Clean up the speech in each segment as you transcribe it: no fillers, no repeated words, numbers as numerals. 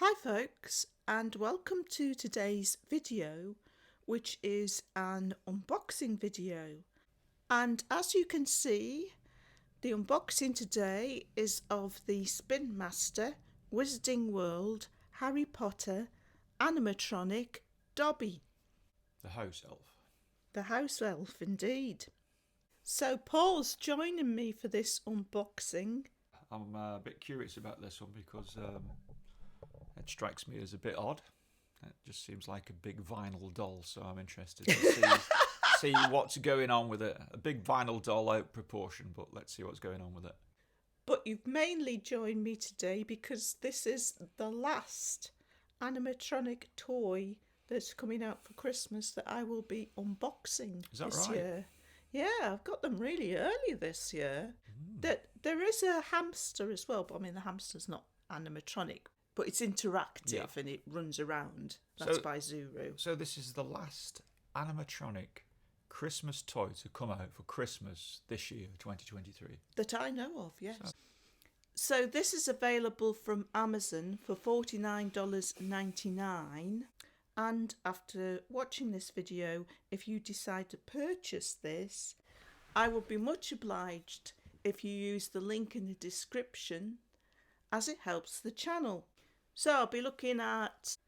Hi folks, and welcome to today's video, which is an unboxing video. And as you can see, the unboxing today is of the Spin Master Wizarding World Harry Potter Animatronic Dobby. The house elf. The house elf indeed. So Paul's joining me for this unboxing. I'm a bit curious about this one because it strikes me as a bit odd. It just seems like a big vinyl doll, so I'm interested to see what's going on with it. A big vinyl doll out of proportion, but let's see what's going on with it. But you've mainly joined me today because this is the last animatronic toy that's coming out for Christmas that I will be unboxing this year. Yeah, I've got them really early this year. There is a hamster as well, but I mean the hamster's not animatronic, but it's interactive and it runs around. That's by Zuru. So this is the last animatronic Christmas toy to come out for Christmas this year, 2023. That I know of, yes. So this is available from Amazon for $49.99. And after watching this video, if you decide to purchase this, I would be much obliged if you use the link in the description, as it helps the channel. So I'll be looking at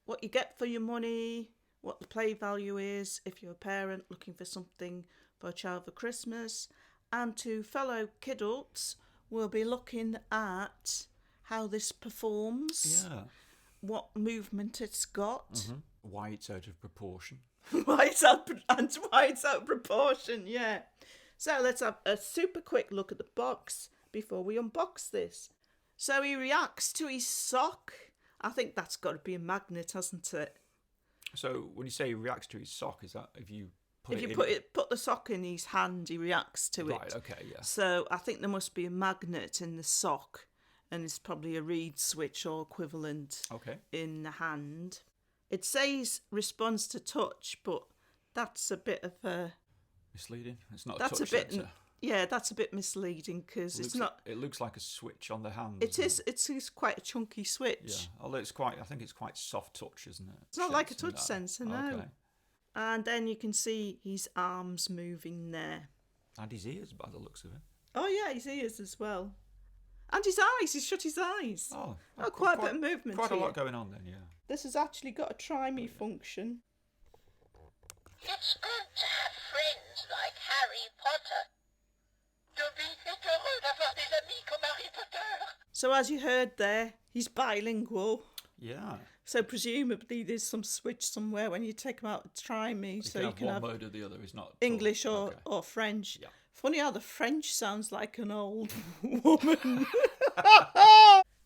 what you get for your money, what the play value is if you're a parent looking for something for a child for Christmas, and to fellow kidults, we'll be looking at how this performs. Yeah. What movement it's got. Why it's out of proportion. why it's out of proportion, yeah. So let's have a super quick look at the box before we unbox this. So he reacts to his sock. I think that's got to be a magnet, hasn't it? So when you say he reacts to his sock, is that if you put put the sock in his hand, he reacts to it. Right, okay, yeah. So I think there must be a magnet in the sock, and it's probably a reed switch or equivalent in the hand. It says responds to touch, but that's a bit of a... misleading. It's not a touch sensor. Yeah, that's a bit misleading because it's not... It looks like a switch on the hand. It is. It's quite a chunky switch. Yeah, although I think it's quite soft touch, isn't it? It's not like a touch sensor, no. Okay. And then you can see his arms moving there. And his ears, by the looks of it. Oh yeah, his ears as well. And his eyes, he's shut his eyes. Oh, quite a bit of movement. Quite a lot going on then, yeah. This has actually got a try me function. It's good to have friends like Harry Potter. Dobby est heureux d'avoir des amis comme Harry Potter. So as you heard there, he's bilingual. Yeah. So presumably there's some switch somewhere when you take him out to try me. So you can have one mode or the other. It's not English or French. Yeah. Funny how the French sounds like an old woman.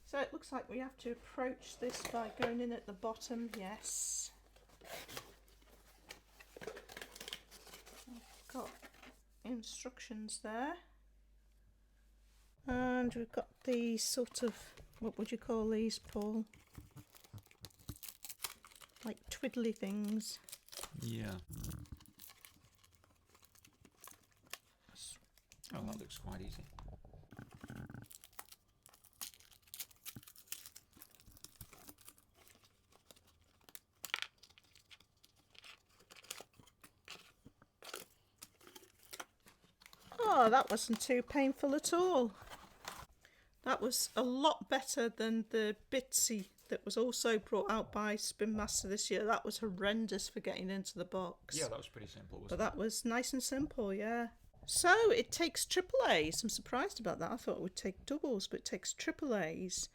So it looks like we have to approach this by going in at the bottom. Yes. I've got instructions there. And we've got these sort of, what would you call these, Paul? Like twiddly things. Yeah. Oh, that looks quite easy. Oh, that wasn't too painful at all. That was a lot better than the Bitsy that was also brought out by Spin Master this year. That was horrendous for getting into the box. Yeah, that was pretty simple, wasn't it? But that was nice and simple, yeah. So it takes AAAs. I'm surprised about that. I thought it would take doubles, but it takes AAAs.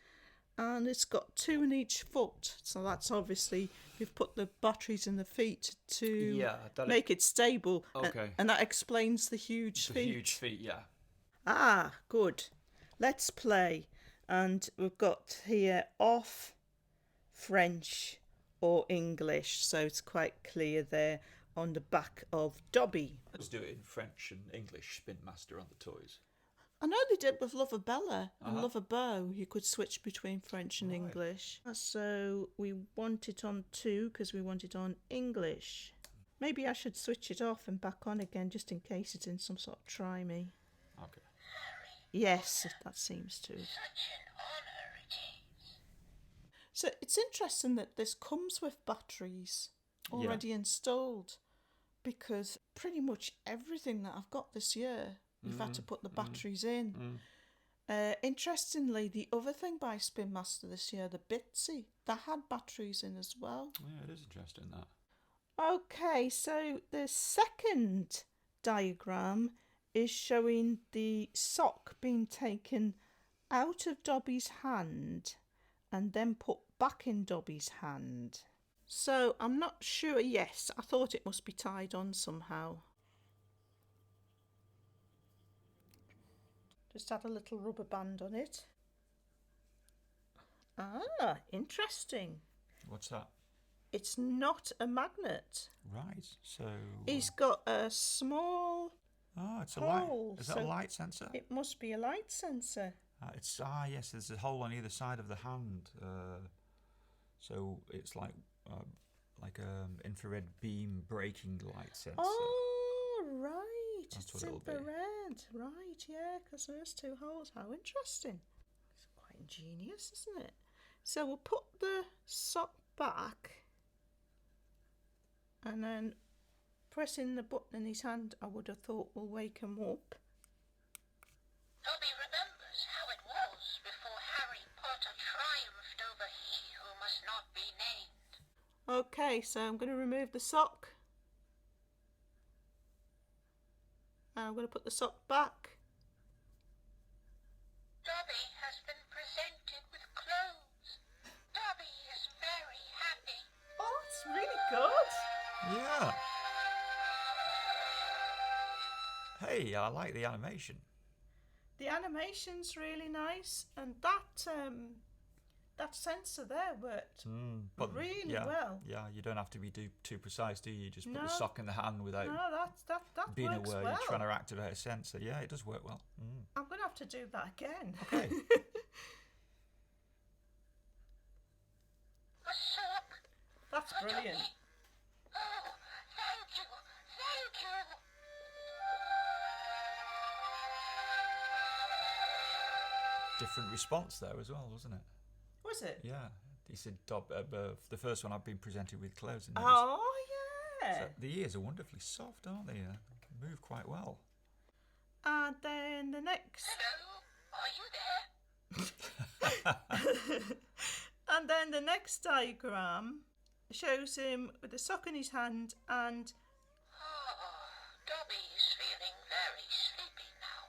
And it's got 2 in each foot. So that's obviously, we've put the batteries in the feet to make it stable. Okay. And that explains the huge feet. The huge feet, yeah. Ah, good. Let's play. And we've got here off, French or English. So it's quite clear there on the back of Dobby. Let's do it in French and English, Spin Master on the toys. I know they did with Lover Bella and Lover Beau. You could switch between French and English. So we want it on 2 because we want it on English. Maybe I should switch it off and back on again just in case it's in some sort of try me. Okay. Yes, that seems to. Such an honour it is. So it's interesting that this comes with batteries already installed, because pretty much everything that I've got this year, you've had to put the batteries in. Interestingly, the other thing by Spin Master this year, the Bitsy, that had batteries in as well. Yeah, it is interesting that. Okay, so the second diagram is showing the sock being taken out of Dobby's hand and then put back in Dobby's hand. So I'm not sure. Yes, I thought it must be tied on somehow. Just add a little rubber band on it. Ah, interesting. What's that? It's not a magnet. Right, so... He's got a small Oh, it's a hole. light. Is that a light sensor? It must be a light sensor. Yes, there's a hole on either side of the hand. So it's like infrared beam braking light sensor. Oh, right. That's It's what it'll be. infrared. Right, yeah, because there's two holes. How interesting. It's quite ingenious, isn't it? So we'll put the sock back, and then pressing the button in his hand, I would have thought, will wake him up. Dobby remembers how it was before Harry Potter triumphed over he who must not be named. Okay, so I'm going to remove the sock. And I'm going to put the sock back. Dobby has been presented with clothes. Dobby is very happy. Oh, it's really good. Yeah. Hey, I like the animation. The animation's really nice, and that sensor there worked really well. Yeah, you don't have to be too precise, do you? You just put No. the sock in the hand without No, that being works aware well. you're trying to activate a sensor. Yeah, it does work well. I'm going to have to do that again. Okay. A sock. That's brilliant. Oh, thank you. Thank you. Different response there as well, wasn't it? Was it? Yeah. He said, the first one I've been presented with clothes. And Oh, yeah. so the ears are wonderfully soft, aren't they? They move quite well. And then the next... Hello? Are you there? And then the next diagram shows him with the sock in his hand and... Oh, Dobby is feeling very sleepy now.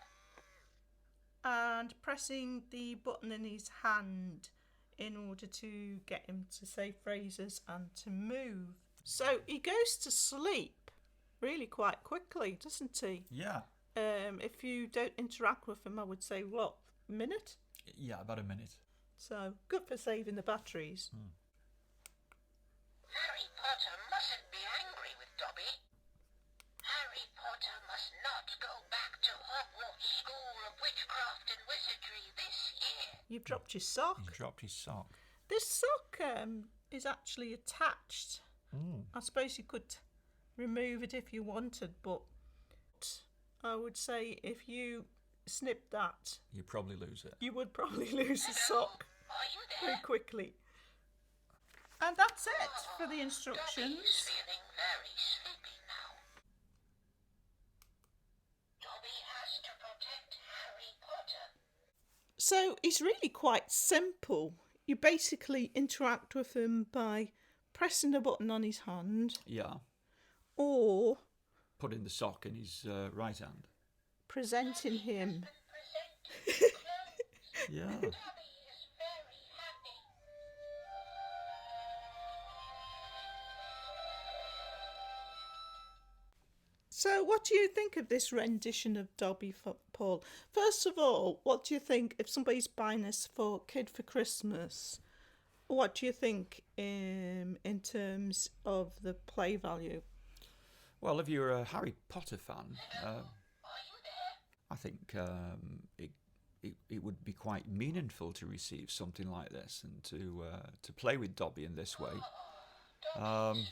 and pressing the button in his hand in order to get him to say phrases and to move. So he goes to sleep really quite quickly, doesn't he? Yeah. If you don't interact with him, I would say, what, a minute? Yeah, about a minute. So good for saving the batteries. Harry Potter mustn't be angry with Dobby. Harry Potter must not go back to Hogwarts School of Witchcraft and Wizardry this year. You've dropped your sock. He dropped his sock. This sock is actually attached. I suppose you could remove it if you wanted, but I would say if you snip that, You probably lose it. you would probably lose the sock Are you there? very quickly. And that's it for the Dobby is instructions. feeling very sleepy now. Dobby has to protect Harry Potter. So it's really quite simple. You basically interact with him by pressing a button on his hand Yeah. or Putting the sock in his right hand. presenting him. Presented with clothes. Yeah. Dobby is very happy. So what do you think of this rendition of Dobby, Paul? First of all, what do you think if somebody's buying this for kid for Christmas? What do you think in terms of the play value? Well, if you're a Harry Potter fan, Are you there? I think it would be quite meaningful to receive something like this and to play with Dobby in this way. Feeling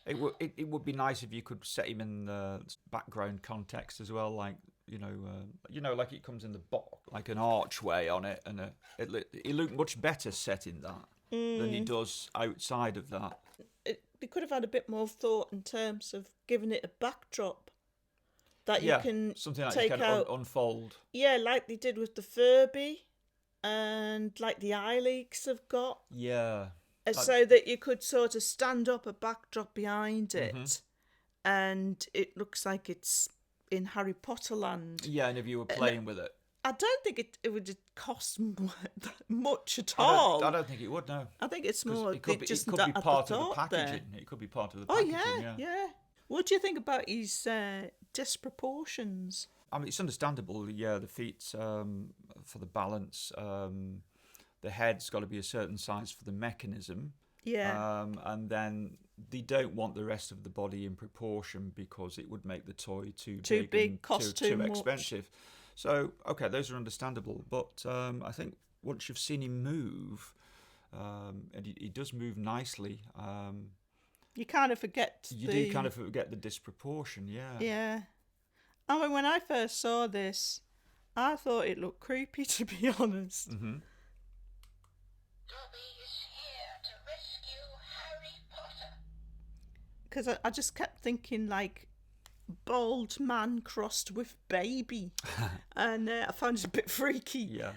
very sleepy. It would be nice if you could set him in the background context as well, like like it comes in the box, like an archway on it, and it looked much better set in that than it does outside of that. They could have had a bit more thought in terms of giving it a backdrop that you can something like take you can out. unfold. Yeah, like they did with the Furby, and like the eye leaks have got. Yeah. So that you could sort of stand up a backdrop behind it, Mm-hmm. and it looks like it's in Harry Potter land. Yeah, and if you were playing with it. I don't think it would cost much at all. I don't think it would, no. I think it's more it could be just part of the thought packaging. there. It could be part of the Oh packaging, yeah. What do you think about his disproportions? I mean, it's understandable. Yeah, the feet for the balance. The head's got to be a certain size for the mechanism. Yeah. And then they don't want the rest of the body in proportion because it would make the toy too big, and cost too too much. expensive. So, okay, those are understandable. But I think once you've seen him move, and he does move nicely, you kind of forget. You do kind of forget the disproportion, yeah. Yeah. I mean, when I first saw this, I thought it looked creepy, to be honest. Mm-hmm. Dobby is here to rescue Harry Potter. Because I just kept thinking, like, bald man crossed with baby. And I found it a bit freaky. Yeah.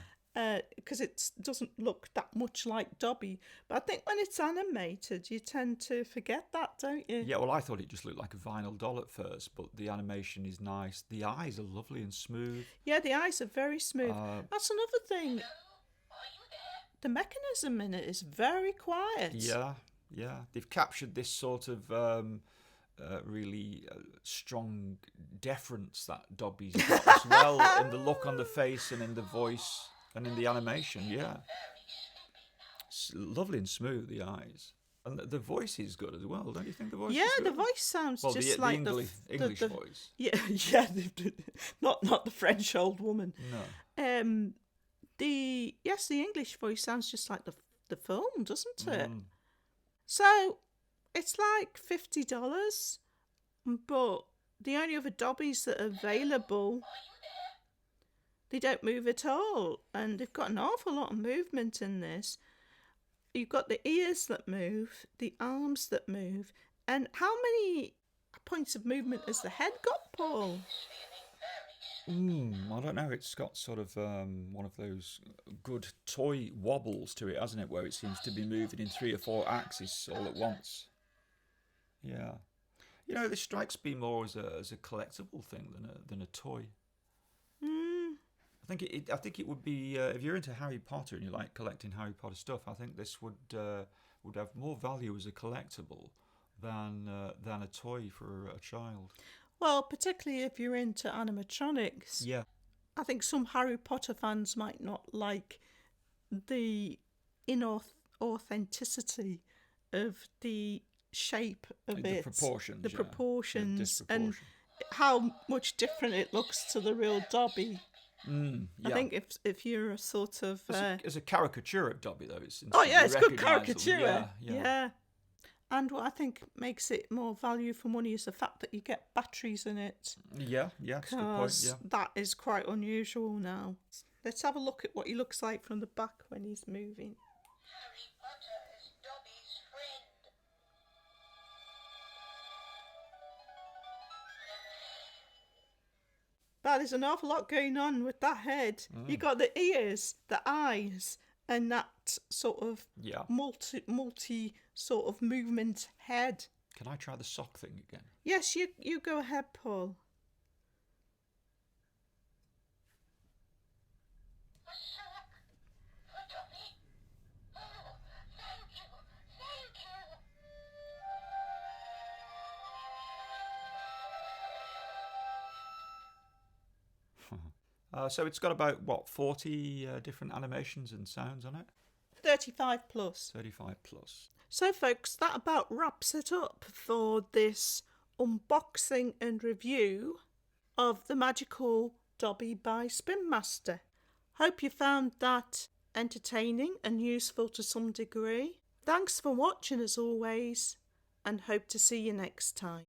Because it doesn't look that much like Dobby. But I think when it's animated, you tend to forget that, don't you? Yeah, well, I thought it just looked like a vinyl doll at first, but the animation is nice. The eyes are lovely and smooth. Yeah, the eyes are very smooth. That's another thing. Are you there? The mechanism in it is very quiet. Yeah. They've captured this sort of really strong deference that Dobby's got as well, in the look on the face and in the voice and in the animation, yeah. It's lovely and smooth, the eyes. And the voice is good as well, don't you think the voice is good? The voice sounds just like the English voice. Yeah, not the French old woman. No. The English voice sounds just like the film, doesn't it? So it's like $50, but the only other Dobbies that are available, they don't move at all, and they've got an awful lot of movement in this. You've got the ears that move, the arms that move, and how many points of movement has the head got, Paul? I don't know. It's got sort of one of those good toy wobbles to it, hasn't it? Where it seems to be moving in 3 or 4 axes all at once. Yeah, this strikes me more as a collectible thing than a toy. I think it would be if you're into Harry Potter and you like collecting Harry Potter stuff. I think this would have more value as a collectible than a toy for a child. Well, particularly if you're into animatronics. Yeah. I think some Harry Potter fans might not like the inauthenticity of the shape of The it. proportions. The yeah. proportions. The And how much different it looks to the real Dobby. Yeah. I think if you're a sort of... As a caricature of Dobby, though, it's it's good recognisable. caricature. Yeah. And what I think makes it more value for money is the fact that you get batteries in it. Yeah, that's a good point, Because yeah. that is quite unusual now. Let's have a look at what he looks like from the back when he's moving. Harry Potter is Dobby's friend. But there's an awful lot going on with that head. You got the ears, the eyes, and that sort of multi sort of movement head. Can I try the sock thing again? Yes, you go ahead, Paul. A sock for Dobby. Oh, thank you. So it's got about, 40 different animations and sounds on it? 35 plus. 35 plus. So, folks, that about wraps it up for this unboxing and review of the magical Dobby by Spin Master. Hope you found that entertaining and useful to some degree. Thanks for watching as always, and hope to see you next time.